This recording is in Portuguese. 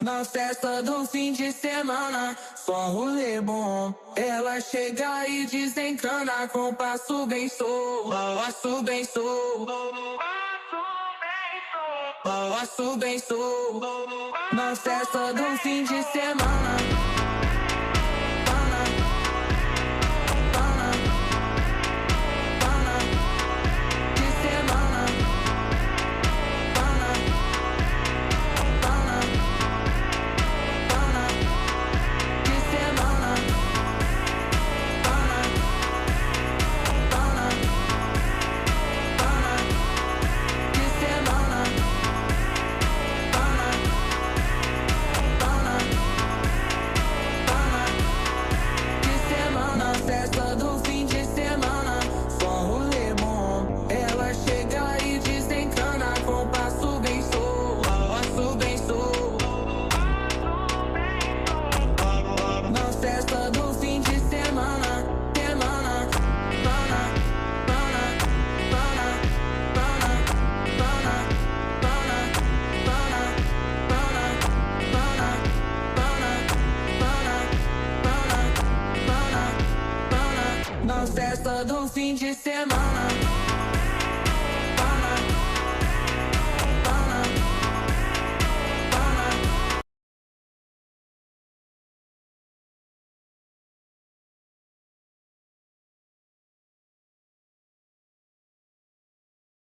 Na festa do fim de semana, só rolê bom. Ela chega e desencana com passo bem solto, passo bem solto, passo bem solto. Na festa do fim de semana. Festa do fim de semana, só rolê bom. Ela chega e desencana com passo bem solto, passo bem solto. Na festa do fim de semana, semana, pana, pana, pana, pana, pana, pana, pana, pana, pana, pana, pana, pana. Na festa do fim de semana.